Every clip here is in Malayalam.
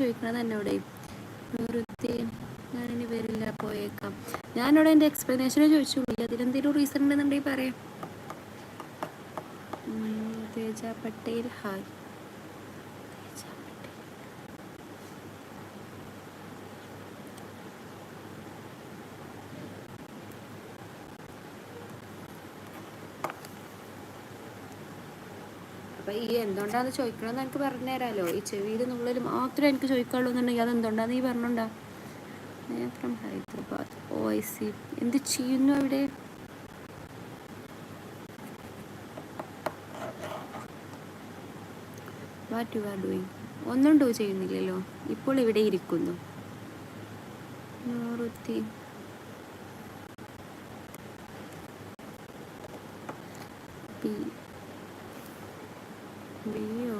ചോദിക്കണത് എന്നോട്. വൃത്തി ഞാനിനി വരില്ല, പോയേക്കാം. ഞാനോട് എൻ്റെ എക്സ്പ്ലനേഷനെ ചോദിച്ചോളൂ. അതിലെന്തെങ്കിലും റീസൺ ഉണ്ടെന്നുണ്ടെങ്കിൽ പറയാം. തേജ പട്ടേൽ ഹായ്. അപ്പം ഈ എന്തുകൊണ്ടാണെന്ന് ചോദിക്കണമെന്ന് എനിക്ക് പറഞ്ഞു തരാമല്ലോ. ഈ ചെവിയിൽ നുള്ളിൽ മാത്രമേ എനിക്ക് ചോദിക്കാനുള്ളൂ എന്നുണ്ടെങ്കിൽ അതെന്തുകൊണ്ടാണെന്ന് ഈ പറഞ്ഞോണ്ടാ. From Hyderabad. Oh I see. എന്ത് ചെയ്യുന്നു അവിടെ? What you are doing? ഒന്നും ഡൂ ചെയ്യുന്നില്ലല്ലോ. ഇപ്പോൾ ഇവിടെ ഇരിക്കുന്നു. നൂറുത്തി ബിയോ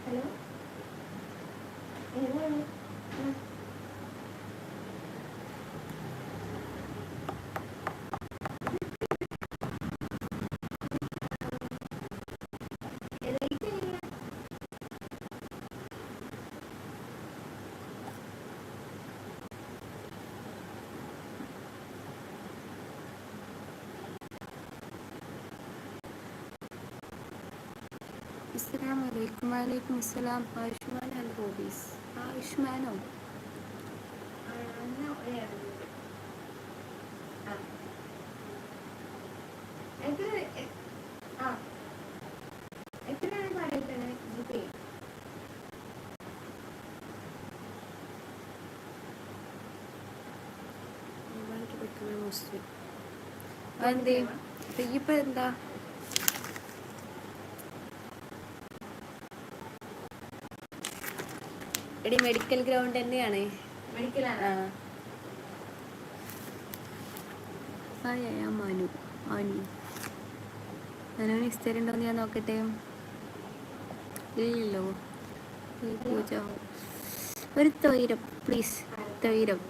ഹലോ അസ്സലാമലൈക്കും. വലൈക്കും അസ്സലാം. Ayushman and hobbies. ആയുഷ്മാനോ? എന്തേ ഇപ്പൊ എന്താ എടി മെഡിക്കൽ ഗ്രൗണ്ട് തന്നെയാണ്. മനു അനു അനുവിന് ഇഷ്ടം ഉണ്ടോന്ന് ഞാൻ നോക്കട്ടെ. ഇല്ലല്ലോ. പൂജ ഒരു തൊയിരം പ്ലീസ്. തൊയിരം.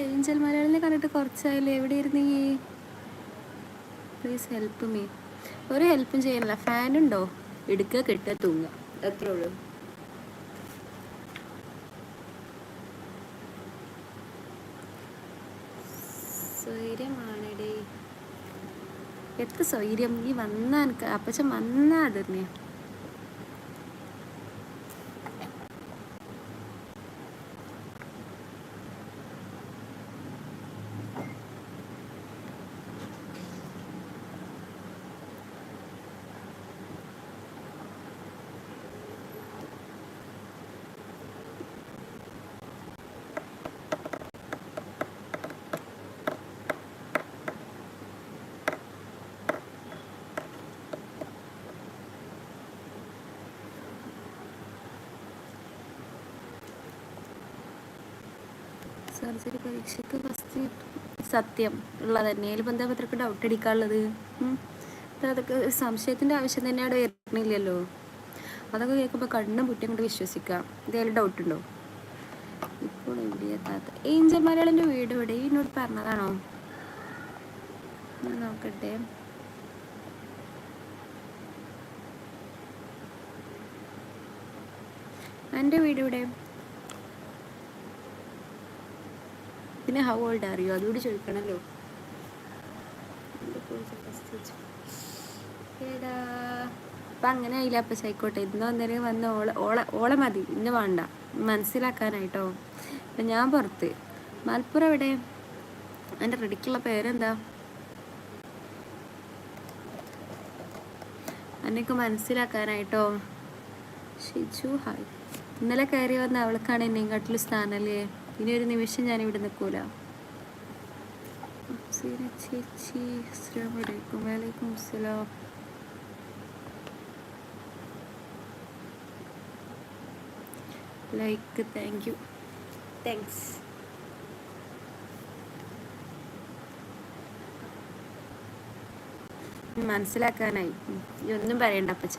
ഏഞ്ചൽ മലയാളിനെ കണ്ടിട്ട് കുറച്ചായില്ലേ. എവിടെയായിരുന്നു ഈ? Please help me. ഒരു ഹെൽപ്പും ചെയ്യാനില്ല. ഫാനുണ്ടോ? എടുക്കുക, കെട്ടുക, തൂങ്ങുക, അത്രേ ഉള്ളൂ. സ്വൈര്യമാണടേ. എത്ര സ്വൈര്യം. ഈ വന്നാ എനിക്ക് അപ്പച്ചൻ വന്നാ അത് തന്നെ. സർജറി പരീക്ഷയ്ക്ക് ഫസ്റ്റ് സത്യം ഉള്ളത് തന്നെ. അതിൽ എന്താ അത്രയ്ക്ക് ഡൗട്ട് അടിക്കാനുള്ളത്? അതൊക്കെ സംശയത്തിൻ്റെ ആവശ്യം തന്നെ അവിടെ വരുന്നില്ലല്ലോ. അതൊക്കെ കേൾക്കുമ്പോൾ കണ്ണും കുട്ടിയും കൊണ്ട് വിശ്വസിക്കാം. ഇതേലും ഡൗട്ടുണ്ടോ? ഇപ്പോൾ എവിടെയെത്താത്ത ഏഞ്ചൽ മലയാളിൻ്റെ വീട് ഇവിടെ? എന്നോട് പറഞ്ഞതാണോ? നോക്കട്ടെ. എൻ്റെ വീട് ഇവിടെ. പിന്നെ ഹൗ ഓൾഡ് അറിയോ? അതുകൂടി ചോദിക്കണമല്ലോ. ഏടാ അപ്പം അങ്ങനെ ആയില്ല. അപ്പം ആയിക്കോട്ടെ. ഇന്ന് അന്നേരം വന്ന് ഓളെ മതി. ഇന്ന് വേണ്ട, മനസ്സിലാക്കാനായിട്ടോ. അപ്പം ഞാൻ പുറത്ത്. മലപ്പുറം എവിടെ? എൻ്റെ റെഡിക്കുള്ള പേരെന്താ? എന്നൊക്കെ മനസ്സിലാക്കാനായിട്ടോ. ഷിജു ഹായ്. ഇന്നലെ കയറി വന്ന അവൾക്കാണ് എന്നെക്കാട്ടിൽ സ്ഥാനല്ലേ. ഇനി ഒരു നിമിഷം ഞാനിവിടെ നിൽക്കൂല. ചേച്ചി അസ്സലാമലൈക്കും. വലൈക്കും അസ്സലാം. Like thank you. താങ്ക്സ്. മനസ്സിലാക്കാനായി. ഒന്നും പറയണ്ട അപ്പച്ച.